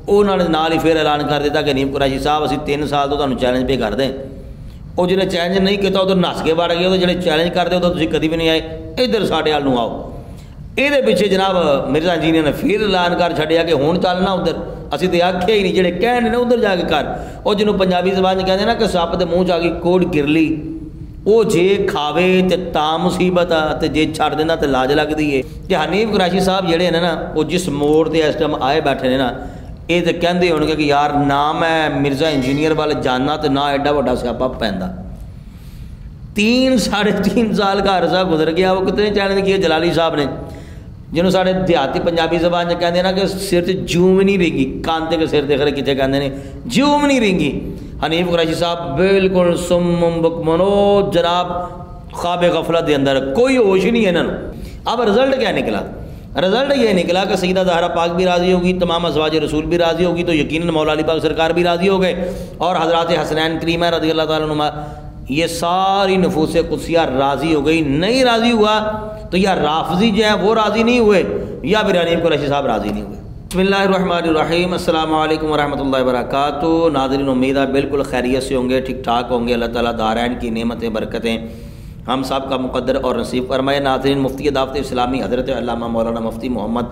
انہوں نے نال ہی پھر اعلان کر دیتا کہ حنیف قریشی صاحب اسی 3 سال تو تمہیں چیلنج پہ کر دیں. وہ جنہیں چیلنج نہیں کیا ادھر نس کے بڑھ گئے, وہ جڑے چیلنج کرتے ہو تو تھی کدی بھی نہیں آئے, ادھر ساڈے وال آؤ. یہ پیچھے جناب مرزا انجینئر نے پھر اعلان کر چھڑیا کہ ہوں چلنا ادھر, اسی تو آخیا ہی نہیں, جڑے کہنے ادھر جا کے کر. وہ جنہوں پنجابی زبان کہتے ہیں نا کہ سپ کے منہ چ گئی کوڑ گرلی, وہ جے کھاوے تے تا مصیبت آ تے جے چھڑ دینا تے لاج لگتی ہے. کہ حنیف قریشی صاحب جڑے ہیں نا وہ جس موڑ تے اس ٹائم آئے بیٹھے ہیں نا, یہ تو کہتے ہو کہ یار نہ میں مرزا انجینئر والے جانا تو نہ ایڈا وڈا سیاپا پہنتا. 3 ساڑھے 3 سال کا عرصہ گزر گیا. وہ کتنے چیلنج کیے جلالی صاحب نے, جنہوں سارے دیہاتی پنجابی زبان میں کہتے ہیں نا کہ سر سے جوم نہیں رہی, کانتے کے سر دیکھ رہے کتنے کہتے ہیں جوم نہیں رہی. حنیف قریشی صاحب بالکل سم بکمنو جناب خواب غفلت دے اندر, کوئی ہوش ہی نہیں ہے انہوں. اب رزلٹ کیا نکلا؟ رزلٹ یہ نکلا کہ سیدہ زہرا پاک بھی راضی ہوگی, تمام ازواج رسول بھی راضی ہوگی, تو یقیناً مولا علی پاک سرکار بھی راضی ہو گئے, اور حضرات حسنین کریمہ رضی اللہ تعالیٰ عنہما یہ ساری نفوس قدسیہ راضی ہو گئی. نہیں راضی ہوا تو یا رافضی جو ہے وہ راضی نہیں ہوئے, یا پھر حنیف قریشی صاحب راضی نہیں ہوئے. بسم اللہ الرحمن الرحیم. السلام علیکم ورحمۃ اللہ وبرکاتہ. ناظرین امید ہے بالکل خیریت سے ہوں گے, ٹھیک ٹھاک ہوں گے. اللہ تعالیٰ دارین کی نعمتیں برکتیں ہم سب کا مقدر اور نصیب فرمائے. ناظرین مفتی دعوت اسلامی حضرت علامہ مولانا مفتی محمد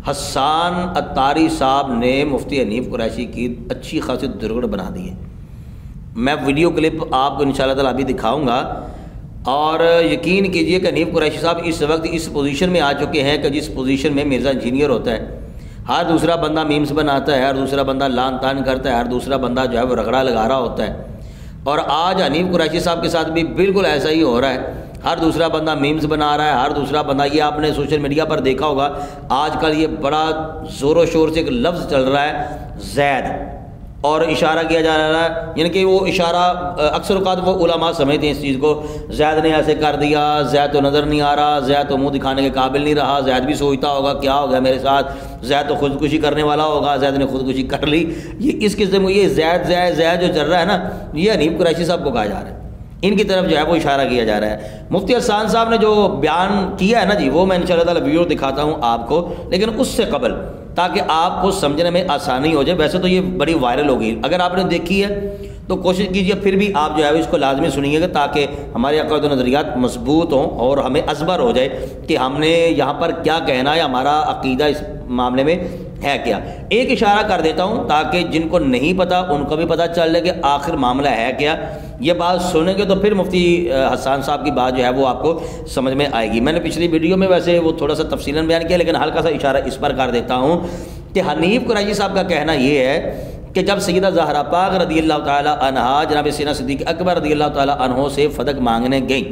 حسان عطاری صاحب نے مفتی حنیف قریشی کی اچھی خاصی درگڑ بنا دی ہے. میں ویڈیو کلپ آپ کو انشاءاللہ تعالیٰ ابھی دکھاؤں گا, اور یقین کیجئے کہ حنیف قریشی صاحب اس وقت اس پوزیشن میں آ چکے ہیں کہ جس پوزیشن میں مرزا انجینئر ہوتا ہے. ہر دوسرا بندہ میمز بناتا ہے, ہر دوسرا بندہ لان تان کرتا ہے, ہر دوسرا بندہ جو ہے وہ رگڑا لگا رہا ہوتا ہے. اور آج حنیف قریشی صاحب کے ساتھ بھی بالکل ایسا ہی ہو رہا ہے. ہر دوسرا بندہ میمز بنا رہا ہے, ہر دوسرا بندہ, یہ آپ نے سوشل میڈیا پر دیکھا ہوگا آج کل یہ بڑا زور و شور سے ایک لفظ چل رہا ہے زید, اور اشارہ کیا جا رہا ہے, یعنی کہ وہ اشارہ اکثر اوقات وہ علماء سمجھتے ہیں اس چیز کو, زید نے ایسے کر دیا, زید تو نظر نہیں آ رہا, زید تو منہ دکھانے کے قابل نہیں رہا, زید بھی سوچتا ہوگا کیا ہو گیا میرے ساتھ, زید تو خودکشی کرنے والا ہوگا, زید نے خودکشی کر لی. یہ اس قسم میں یہ زید زید زید جو چل رہا ہے نا, یہ حنیف قریشی صاحب کو کہا جا رہا ہے, ان کی طرف جو ہے وہ اشارہ کیا جا رہا ہے. مفتی حسان صاحب نے جو بیان کیا ہے نا جی, وہ میں انشاءاللہ تعالی ویڈیو دکھاتا ہوں آپ کو, لیکن اس سے قبل تاکہ آپ کو سمجھنے میں آسانی ہو جائے. ویسے تو یہ بڑی وائرل ہو گئی, اگر آپ نے دیکھی ہے تو کوشش کیجئے پھر بھی آپ جو ہے اس کو لازمی سنیے گا, تاکہ ہمارے عقائد و نظریات مضبوط ہوں اور ہمیں ازبر ہو جائے کہ ہم نے یہاں پر کیا کہنا ہے, ہمارا عقیدہ اس معاملے میں ہے کیا. ایک اشارہ کر دیتا ہوں تاکہ جن کو نہیں پتہ ان کو بھی پتہ چل جائے کہ آخر معاملہ ہے کیا. یہ بات سنیں گے تو پھر مفتی حسان صاحب کی بات جو ہے وہ آپ کو سمجھ میں آئے گی. میں نے پچھلی ویڈیو میں ویسے وہ تھوڑا سا تفصیلاً بیان کیا, لیکن ہلکا سا اشارہ اس پر کر دیتا ہوں کہ حنیف قریشی صاحب کا کہنا یہ ہے کہ جب سیدہ زہرا پاک رضی اللہ تعالیٰ عنہا جناب سیدنا صدیق اکبر رضی اللہ تعالیٰ عنہ سے فدق مانگنے گئیں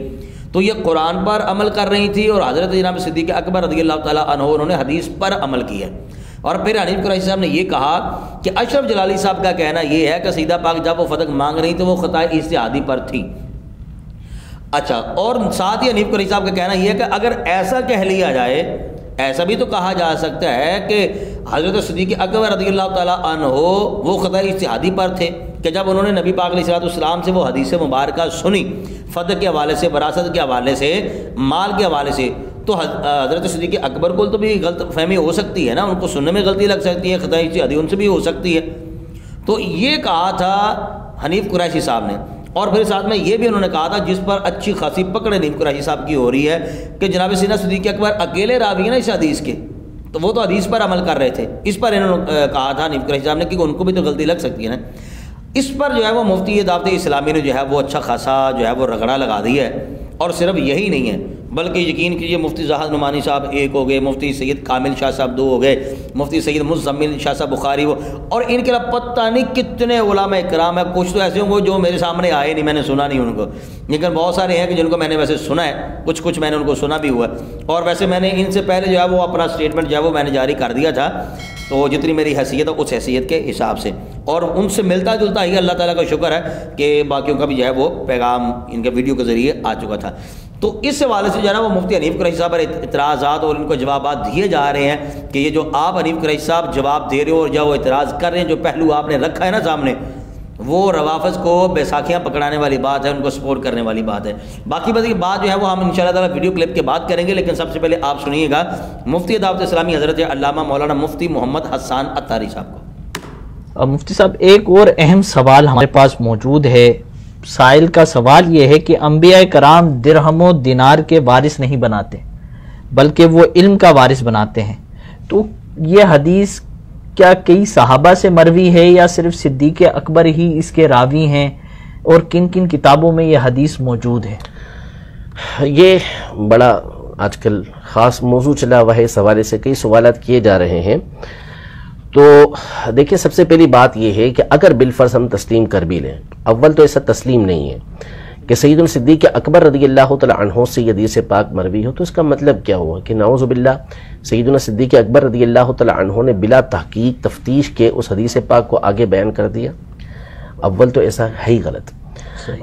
تو یہ قرآن پر عمل کر رہی تھی, اور حضرت جناب صدیق اکبر رضی اللہ تعالیٰ عنہ انہوں نے حدیث پر عمل کیا. اور پھر حنیف قریشی صاحب نے یہ کہا کہ اشرف جلالی صاحب کا کہنا یہ ہے کہ سیدہ پاک جب وہ فدق مانگ رہی تو وہ خطا اجتہادی پر تھی. اچھا, اور ساتھ ہی حنیف قریشی صاحب کا کہنا یہ ہے کہ اگر ایسا کہہ لیا جائے, ایسا بھی تو کہا جا سکتا ہے کہ حضرت صدیق اکبر رضی اللہ تعالیٰ عنہ وہ خطا اجتہادی پر تھے کہ جب انہوں نے نبی پاک علیہ السلام سے وہ حدیث مبارکہ سنی فدق کے حوالے سے, وراثت کے حوالے سے, مال کے حوالے سے, تو حضرت صدیق اکبر کو تو بھی غلط فہمی ہو سکتی ہے نا, ان کو سننے میں غلطی لگ سکتی ہے, خطا اجتہادی ان سے بھی ہو سکتی ہے. تو یہ کہا تھا حنیف قریشی صاحب نے, اور پھر ساتھ میں یہ بھی انہوں نے کہا تھا جس پر اچھی خاصی پکڑ حنیف قریشی صاحب کی ہو رہی ہے کہ جناب سیدنا صدیق اکبر اکیلے راوی ہیں نا اس حدیث کے, تو وہ تو حدیث پر عمل کر رہے تھے. اس پر انہوں نے کہا تھا حنیف قریشی صاحب نے کہ ان کو بھی تو غلطی لگ سکتی ہے نا. اس پر جو ہے وہ مفتی دعوت اسلامی نے جو ہے وہ اچھا خاصا جو ہے وہ رگڑا لگا دی ہے. اور صرف یہی نہیں ہے بلکہ یقین کیجیے مفتی زاہد نعمانی صاحب ایک ہو گئے, مفتی سید کامل شاہ صاحب 2 ہو گئے, مفتی سید مزمل شاہ صاحب بخاری وہ, اور ان کے علاوہ پتہ نہیں کتنے علماء کرام ہیں. کچھ تو ایسے ہوں گے جو میرے سامنے آئے نہیں, میں نے سنا نہیں ان کو, لیکن بہت سارے ہیں کہ جن کو میں نے ویسے سنا ہے, کچھ میں نے ان کو سنا بھی ہوا ہے. اور ویسے میں نے ان سے پہلے جو ہے وہ اپنا اسٹیٹمنٹ جو ہے وہ میں نے جاری کر دیا تھا, تو جتنی میری حیثیت ہے اس حیثیت کے حساب سے, اور ان سے ملتا جلتا ہی اللہ تعالیٰ کا شکر ہے کہ باقیوں کا بھی جو ہے وہ پیغام ان کے ویڈیو کے ذریعے آ چکا تھا. تو اس حوالے سے جو ہے نا وہ مفتی حنیف قریشی صاحب پر اعتراضات اور ان کو جوابات دیے جا رہے ہیں کہ یہ جو آپ حنیف قریشی صاحب جواب دے رہے ہو اور جو وہ اعتراض کر رہے ہیں, جو پہلو آپ نے رکھا ہے نا سامنے, وہ روافظ کو بیساکھیاں پکڑانے والی بات ہے, ان کو سپورٹ کرنے والی بات ہے. باقی بات جو ہے وہ ہم انشاءاللہ تعالی ویڈیو کلپ کے بعد کریں گے, لیکن سب سے پہلے آپ سنیے گا مفتی دعوت اسلامی حضرت علامہ مولانا مفتی محمد حسان عطاری صاحب کو. مفتی صاحب ایک اور اہم سوال ہمارے پاس موجود ہے. سائل کا سوال یہ ہے کہ انبیاء کرام درہم و دینار کے وارث نہیں بناتے بلکہ وہ علم کا وارث بناتے ہیں. تو یہ حدیث کیا کئی صحابہ سے مروی ہے یا صرف صدیق اکبر ہی اس کے راوی ہیں، اور کن کن کتابوں میں یہ حدیث موجود ہے؟ یہ بڑا آج کل خاص موضوع چلا ہوا ہے، اس حوالے سے کئی سوالات کیے جا رہے ہیں. تو دیکھیں، سب سے پہلی بات یہ ہے کہ اگر بالفرض ہم تسلیم کر بھی لیں، اول تو ایسا تسلیم نہیں ہے کہ سید الصدیق اکبر رضی اللہ تعالی عنہ سے یہ حدیث پاک مروی ہو، تو اس کا مطلب کیا ہوا کہ نعوذ باللہ سیدنا صدیق اکبر رضی اللہ تعالی عنہ نے بلا تحقیق تفتیش کے اس حدیث پاک کو آگے بیان کر دیا. اول تو ایسا ہے ہی غلط.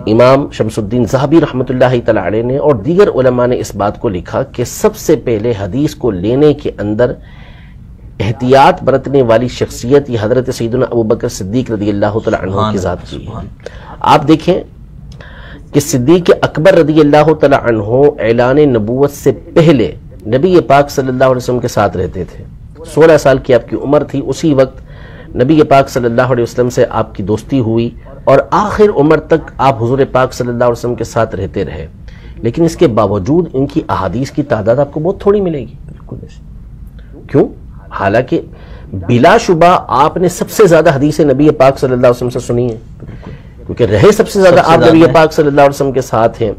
امام شمس الدین ذہبی رحمۃ اللہ تعالی علیہ نے اور دیگر علماء نے اس بات کو لکھا کہ سب سے پہلے حدیث کو لینے کے اندر احتیاط برتنے والی شخصیت یہ حضرت سیدنا ابوبکر صدیق رضی اللہ تعالی عنہ کی ذات کی ہے. آپ دیکھیں کہ صدیق اکبر رضی اللہ تعالی عنہ اعلان نبوت سے پہلے نبی پاک صلی اللہ علیہ وسلم کے ساتھ رہتے تھے. 16 سال کی آپ کی عمر تھی، اسی وقت نبی پاک صلی اللہ علیہ وسلم سے آپ کی دوستی ہوئی اور آخر عمر تک آپ حضور پاک صلی اللہ علیہ وسلم کے ساتھ رہتے رہے. لیکن اس کے باوجود ان کی احادیث کی تعداد آپ کو بہت تھوڑی ملے گی. بالکل کیوں؟ حالانکہ بلا شبہ آپ نے سب سے زیادہ حدیث نبی پاک صلی اللہ علیہ وسلم سے سنی ہے، کیونکہ رہے سب سے زیادہ آپ نبی پاک صلی اللہ علیہ وسلم کے ساتھ ہیں.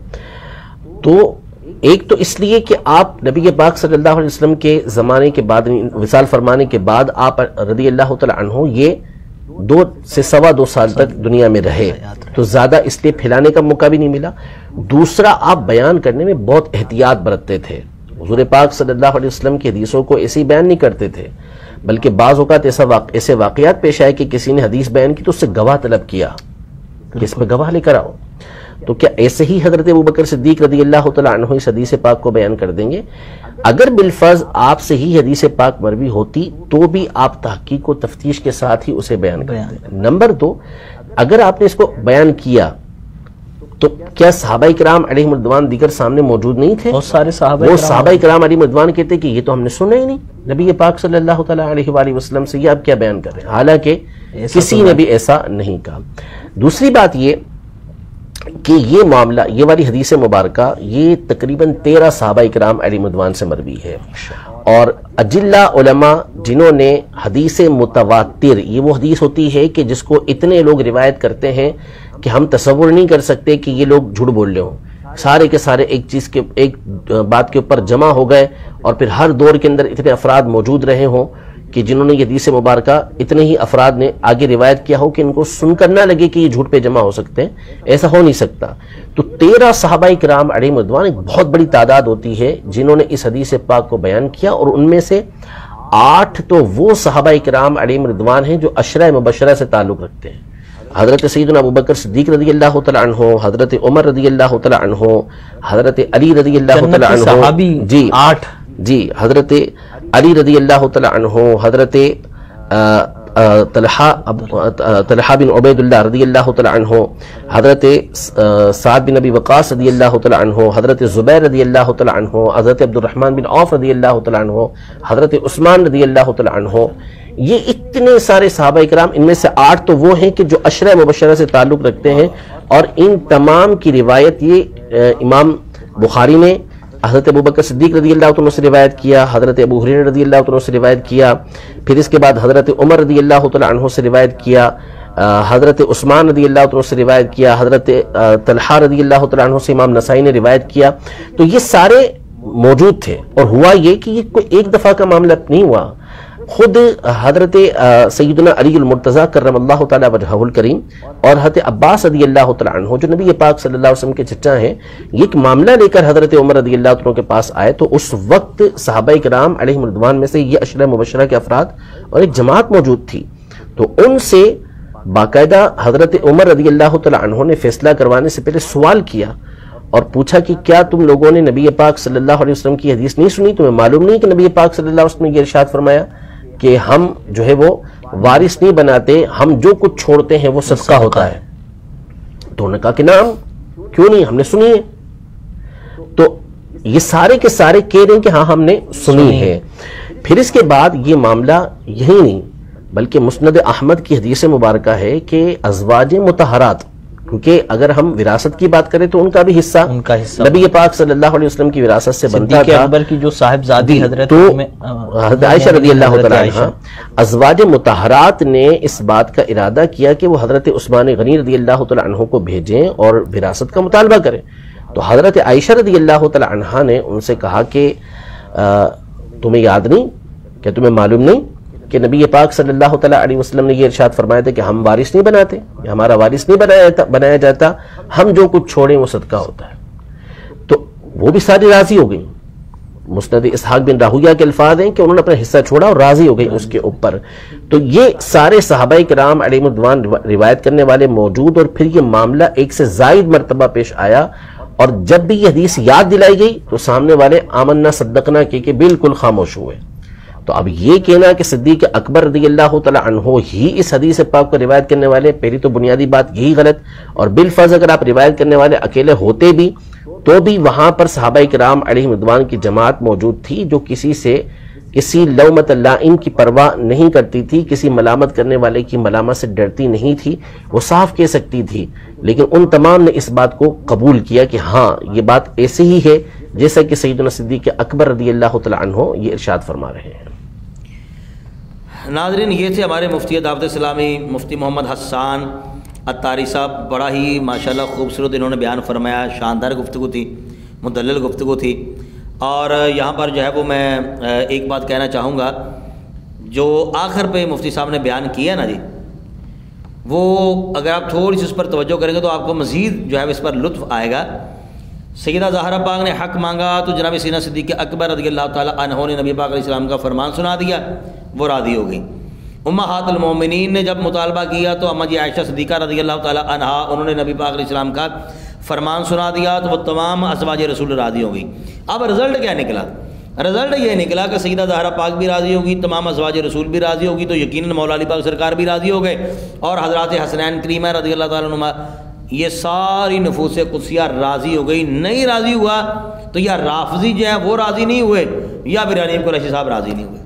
تو ایک تو اس لیے کہ آپ نبی پاک صلی اللہ علیہ وسلم کے زمانے کے بعد، وصال فرمانے کے بعد آپ رضی اللہ تعالی عنہ یہ 2 سے 2.25 سال تک دنیا میں رہے، تو زیادہ اس لیے پھیلانے کا موقع بھی نہیں ملا. دوسرا، آپ بیان کرنے میں بہت احتیاط برتتے تھے. حضور پاک صلی اللہ علیہ وسلم کی حدیثوں کو ایسے ہی بیان نہیں کرتے تھے، بلکہ بعض اوقات ایسے واقعات پیش آئے کہ کسی نے حدیث بیان کی تو اس سے گواہ طلب کیا کہ اس پہ گواہ لے کر آؤ. تو کیا ایسے ہی حضرت ابوبکر صدیق رضی اللہ تعالی عنہ اس حدیث پاک کو بیان کر دیں گے؟ اگر بالفرض آپ سے ہی حدیث پاک مروی ہوتی تو بھی آپ تحقیق و تفتیش کے ساتھ ہی اسے بیان کرتے. نمبر 2، اگر آپ نے اس کو بیان کیا تو کیا صحابہ کرام علیہم رضوان دیگر سامنے موجود نہیں تھے؟ بہت سارے صحابہ کرام علیہم رضوان کہتے کہ یہ تو ہم نے سنا ہی نہیں نبی پاک صلی اللہ تعالی علیہ وآلہ وسلم سے، یہ آپ کیا بیان کر رہے ہیں؟ حالانکہ کسی نے بھی ایسا نہیں کہا. دوسری بات یہ کہ یہ معاملہ، یہ والی حدیث مبارکہ یہ تقریباً 13 صحابہ کرام علیہم رضوان سے مروی ہے. اور اجلہ علماء جنہوں نے حدیث متواتر، یہ وہ حدیث ہوتی ہے کہ جس کو اتنے لوگ روایت کرتے ہیں کہ ہم تصور نہیں کر سکتے کہ یہ لوگ جھوٹ بول رہے ہوں. سارے کے سارے ایک بات کے اوپر جمع ہو گئے، اور پھر ہر دور کے اندر اتنے افراد موجود رہے ہوں کہ جنہوں نے یہ حدیث مبارکہ اتنے ہی افراد نے آگے روایت کیا ہو کہ ان کو سن کر نہ لگے کہ یہ جھوٹ پہ جمع ہو سکتے ہیں. ایسا ہو نہیں سکتا. تو 13 صحابہ کرام علیہم رضوان ایک بہت بڑی تعداد ہوتی ہے جنہوں نے اس حدیث پاک کو بیان کیا، اور ان میں سے 8 تو وہ صحابہ کرام علیہم رضوان ہیں جو عشرہ مبشرہ سے تعلق رکھتے ہیں. حضرت سیدنا ابوبکر صدیق رضی اللہ تعالی عنہ، حضرت عمر رضی اللہ تعالی عنہ، حضرت علی رضی اللہ تعالی عنہ، صحابی 8 جی، حضرت علی رضی اللہ تعالی عنہ، حضرت طلحہ بن عبید اللہ رضی اللہ تعالی عنہ، حضرت سعد بن ابی وقاص رضی اللہ تعالی عنہ، حضرت زبیر رضی اللہ تعالی عنہ، حضرت عبد الرحمن بن عوف رضی اللہ تعالی عنہ، حضرت عثمان رضی اللہ تعالی عنہ. یہ اتنے سارے صحابہ کرام، ان میں سے 8 تو وہ ہیں کہ جو عشرہ مبشرہ سے تعلق رکھتے ہیں، اور ان تمام کی روایت یہ امام بخاری نے حضرت ابوبکر صدیق رضی اللہ عنہ سے روایت کیا، حضرت ابو ہریرہ رضی اللہ عنہ سے روایت کیا، پھر اس کے بعد حضرت عمر رضی اللہ تعالی عنہ سے روایت کیا، حضرت عثمان رضی اللہ عنہ سے روایت کیا، حضرت طلحہ رضی اللہ تعالی عنہ سے امام نسائی نے روایت کیا. تو یہ سارے موجود تھے. اور ہوا یہ کہ یہ کوئی ایک دفعہ کا معاملہ نہیں ہوا. خود حضرت سیدنا علی المرتضیٰ کرم اللہ تعالی وجہہ الکریم اور حضرت عباس رضی اللہ تعالی عنہ جو نبی پاک صلی اللہ علیہ وسلم کے چچا ہیں، یہ ایک معاملہ لے کر حضرت عمر رضی اللہ عنہ کے پاس آئے. تو اس وقت صحابہ کرام علیہم رضوان میں سے یہ عشرہ مبشرہ کے افراد اور ایک جماعت موجود تھی. تو ان سے باقاعدہ حضرت عمر رضی اللہ تعالی عنہ نے فیصلہ کروانے سے پہلے سوال کیا اور پوچھا کہ کیا تم لوگوں نے نبی پاک صلی اللہ علیہ وسلم کی حدیث نہیں سنی؟ تمہیں معلوم نہیں کہ نبی پاک صلی اللہ علیہ وسلم نے یہ ارشاد فرمایا کہ ہم جو ہے وہ وارث نہیں بناتے، ہم جو کچھ چھوڑتے ہیں وہ صدقہ ہوتا ہے؟ تو انہوں نے کہا کہ نعم، کیوں نہیں، ہم نے سنی ہے. تو یہ سارے کے سارے کہہ رہے ہیں کہ ہاں ہم نے سنی ہے. پھر اس کے بعد یہ معاملہ یہی نہیں بلکہ مسند احمد کی حدیث مبارکہ ہے کہ ازواج مطہرات، کیونکہ اگر ہم وراثت کی بات کریں تو ان کا بھی حصہ نبی پاک صلی اللہ علیہ وسلم کی وراثت سے بنتا تھا۔ اکبر کی جو صاحبزادی تو حضرت عائشہ رضی اللہ تعالیٰ عنہ، ازواج مطہرات نے اس بات کا ارادہ کیا کہ وہ حضرت عثمان غنی رضی اللہ تعالیٰ عنہ کو بھیجیں اور وراثت کا مطالبہ کریں۔ تو حضرت عائشہ رضی اللہ تعالیٰ عنہ نے ان سے کہا کہ تمہیں یاد نہیں، کہ تمہیں معلوم نہیں کہ نبی پاک صلی اللہ تعالیٰ علیہ وسلم نے یہ ارشاد فرمایا تھا کہ ہم وارث نہیں بناتے، ہمارا وارث نہیں بنایا جاتا، ہم جو کچھ چھوڑیں وہ صدقہ ہوتا ہے۔ تو وہ بھی ساری راضی ہو گئی۔ مسند اسحاق بن راہویہ کے الفاظ ہیں کہ انہوں نے اپنا حصہ چھوڑا اور راضی ہو گئی اس کے اوپر۔ تو یہ سارے صحابہ کرام علیہم الرضوان روایت کرنے والے موجود، اور پھر یہ معاملہ ایک سے زائد مرتبہ پیش آیا، اور جب بھی یہ حدیث یاد دلائی گئی تو سامنے والے آمنا صدقنا کہ بالکل خاموش ہوئے۔ تو اب یہ کہنا کہ صدیق اکبر رضی اللہ تعالی عنہ ہی اس حدیث پاک کو روایت کرنے والے، پہلی تو بنیادی بات یہی غلط، اور بالفرض اگر آپ روایت کرنے والے اکیلے ہوتے بھی تو بھی وہاں پر صحابہ کرام علیہم رضوان کی جماعت موجود تھی جو کسی لومت لائم کی پرواہ نہیں کرتی تھی، کسی ملامت کرنے والے کی ملامت سے ڈرتی نہیں تھی، وہ صاف کہہ سکتی تھی، لیکن ان تمام نے اس بات کو قبول کیا کہ ہاں یہ بات ایسے ہی ہے جیسا کہ سیدنا صدیق اکبر رضی اللہ تعالی عنہ یہ ارشاد فرما رہے ہیں۔ ناظرین، یہ تھے ہمارے مفتی دعوت اسلامی مفتی محمد حسان عطاری صاحب۔ بڑا ہی ماشاءاللہ خوبصورت انہوں نے بیان فرمایا، شاندار گفتگو تھی، مدلل گفتگو تھی۔ اور یہاں پر جو ہے وہ میں ایک بات کہنا چاہوں گا، جو آخر پہ مفتی صاحب نے بیان کیا نا جی، وہ اگر آپ تھوڑی سی اس پر توجہ کریں گے تو آپ کو مزید جو ہے اس پر لطف آئے گا۔ سیدہ زہرا پاک نے حق مانگا تو جناب سیدنا صدیق اکبر رضی اللہ تعالی عنہ نے نبی پاک علیہ السلام کا فرمان سنا دیا، وہ راضی ہو گئی۔ امہات المومنین نے جب مطالبہ کیا تو اما جی عائشہ صدیقہ رضی اللہ تعالی عنہا انہوں نے نبی پاک علیہ السلام کا فرمان سنا دیا تو وہ تمام ازواج رسول راضی ہو گئی۔ اب رزلٹ کیا نکلا؟ رزلٹ یہ نکلا کہ سیدہ زہرا پاک بھی راضی ہوگی، تمام ازواج رسول بھی راضی ہوگی، تو یقیناً مولا علی پاک سرکار بھی راضی ہو گئے، اور حضرات حسنین کریمہ رضی اللہ تعالیٰ عنہما یہ ساری نفوس قدسیہ راضی ہو گئی۔ نہیں راضی ہوا تو یا رافضی جو ہے وہ راضی نہیں ہوئے، یا پھر حنیف قریشی صاحب راضی نہیں ہوئے۔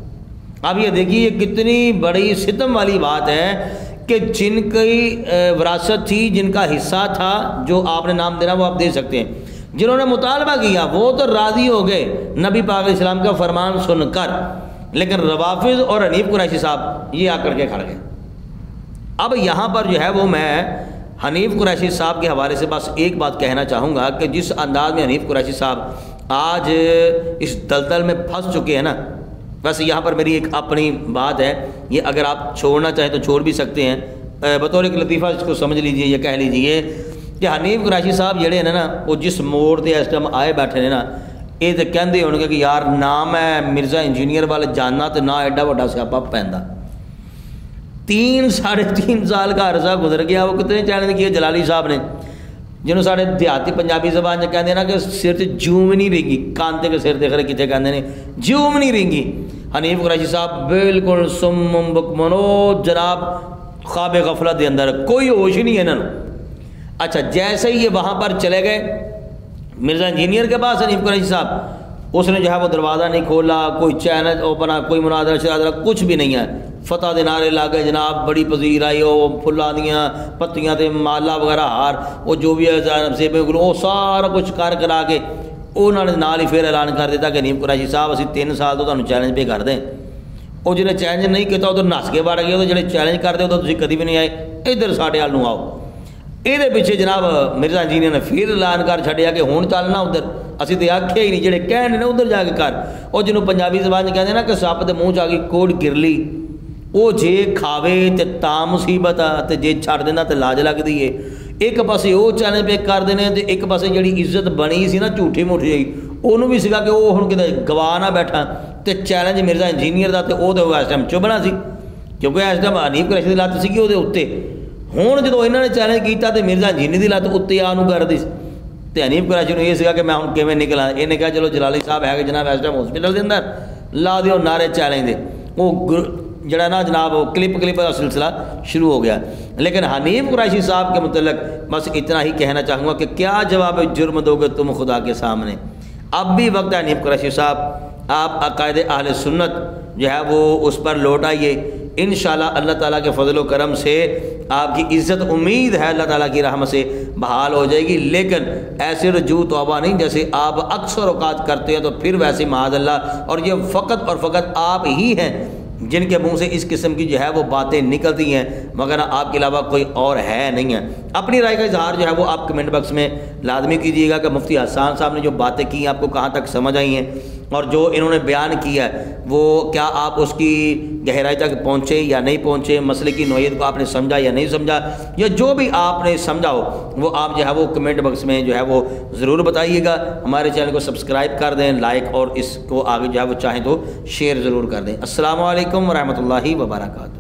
اب یہ دیکھیے یہ کتنی بڑی ستم والی بات ہے کہ جن کی وراثت تھی، جن کا حصہ تھا، جو آپ نے نام دینا وہ آپ دے سکتے ہیں، جنہوں نے مطالبہ کیا وہ تو راضی ہو گئے نبی پاک علیہ السلام کا فرمان سن کر، لیکن روافض اور حنیف قریشی صاحب یہ آ کر کے کھڑ گئے۔ اب یہاں پر جو ہے وہ میں حنیف قریشی صاحب کے حوالے سے بس ایک بات کہنا چاہوں گا کہ جس انداز میں حنیف قریشی صاحب آج اس دلدل میں پھنس چکے ہیں نا، بس یہاں پر میری ایک اپنی بات ہے، یہ اگر آپ چھوڑنا چاہیں تو چھوڑ بھی سکتے ہیں، بطور ایک لطیفہ اس کو سمجھ لیجئے یا کہہ لیجئے کہ حنیف قریشی صاحب جڑے ہیں نا وہ جس موڑ تے اس ٹائم آئے بیٹھے ہیں نا، یہ تو کہندے ہون گے کہ یار نام ہے مرزا انجینئر والے جاننا تو نہ ایڈا وڈا سیاپا پیندا۔ 3 ساڑھے 3 سال کا عرصہ گزر گیا، وہ کتنے چیلنج کیے جلالی صاحب نے، جنہوں سارے دیہاتی پنجابی زبان میں کہتے ہیں نا کہ سر تے جوم نہیں رنگی، کانتے کے سر تے خرے کتنے کہتے ہیں جوم نہیں رنگی۔ حنیف قریشی صاحب بالکل سم بکمنو جناب خواب غفلت دے اندر، کوئی ہوش نہیں ہے انہوں۔ اچھا جیسے ہی یہ وہاں پر چلے گئے مرزا انجینئر کے پاس حنیف قریشی صاحب، اس نے جو ہے وہ دروازہ نہیں کھولا، کوئی چینل اوپن، کوئی مناظرہ شرادرہ کچھ بھی نہیں ہے، فتح دے نعرے لا گئے جناب، بڑی پذیر آئی، وہ پھلا دیاں پتیاں تے مالا وغیرہ ہار، وہ جو بھی ہے سیبے گلو، وہ سارا کچھ کر کرا کے انہوں نے نال ہی پھر اعلان کر دیتا کہ حنیف قریشی صاحب اسی 3 سال تو تمہیں چیلنج پہ کر دیں۔ وہ جنہیں چیلنج نہیں کیتا ادھر نس کے بڑھ گئے، وہ جنہیں چیلنج کر دے ادھر تسی کدی بھی نہیں آئے، ادھر ساڈے وال آؤ۔ یہ پیچھے جناب مرزا انجینئر نے پھر اعلان کر چھڑیا کہ ہوں چلنا ادھر، اسی تو آخیا ہی نہیں، جڑے کہنے ادھر جا کے کر۔ وہ جنہوں پنجابی زبان کہتے ہیں نا کہ سپ دے منہ چ آ گئی کوڑ گرلی، وہ جے کھاوے تے تا مصیبت آ تے جے چھڑ دینا تے لاج لگدی ہے۔ ایک پاسے وہ چیلنج پہ کر دینے تے ایک پاسے جڑی عزت بنی سی نا جھوٹی موٹی جی، انہوں بھی سکا کہ وہ ہوں کتے گواہ نہ بیٹھا تے چیلنج مرزا انجینئر دا تے وہ تو اس ٹائم چبنا سی، کیونکہ اس ٹائم حنیف قریشی دی لت سی وہ اتنے۔ ہوں جدو انہوں نے چیلنج کیتا تے مرزا انجینئر دی لت اتنے آنوں کر دی تے حنیف قریشی نے یہ سکا کہ میں ہوں کیویں نکلا۔ یہ نے کہا چلو جلالی صاحب ہے کہ جناب اس ٹائم ہاسپٹل دے اندر لا دیو نعرے چیلنج دے، وہ جڑا نا جناب وہ کلپ کا سلسلہ شروع ہو گیا۔ لیکن حنیف قریشی صاحب کے متعلق بس اتنا ہی کہنا چاہوں گا کہ کیا جواب جرم دو گے تم خدا کے سامنے۔ اب بھی وقت ہے حنیف قریشی صاحب، آپ عقائد اہل سنت جو ہے وہ اس پر لوٹ آئیے، انشاءاللہ اللہ تعالیٰ کے فضل و کرم سے آپ کی عزت امید ہے اللہ تعالیٰ کی رحمت سے بحال ہو جائے گی، لیکن ایسے رجوع توبہ نہیں جیسے آپ اکثر اوقات کرتے ہیں، تو پھر ویسے معاذ اللہ، اور یہ فقط اور فقط آپ ہی ہیں جن کے منہ سے اس قسم کی جو ہے وہ باتیں نکلتی ہیں، مگر آپ کے علاوہ کوئی اور ہے نہیں ہے۔ اپنی رائے کا اظہار جو ہے وہ آپ کمنٹ باکس میں لازمی کیجیے گا کہ مفتی حسان صاحب نے جو باتیں کی ہیں آپ کو کہاں تک سمجھ آئی ہیں، اور جو انہوں نے بیان کیا ہے وہ کیا آپ اس کی گہرائی تک پہنچے یا نہیں پہنچے، مسئلے کی نوعیت کو آپ نے سمجھا یا نہیں سمجھا، یا جو بھی آپ نے سمجھا ہو وہ آپ جو ہے وہ کمنٹ باکس میں جو ہے وہ ضرور بتائیے گا۔ ہمارے چینل کو سبسکرائب کر دیں، لائک، اور اس کو آگے جو ہے وہ چاہیں تو شیئر ضرور کر دیں۔ السلام علیکم ورحمۃ اللہ وبرکاتہ۔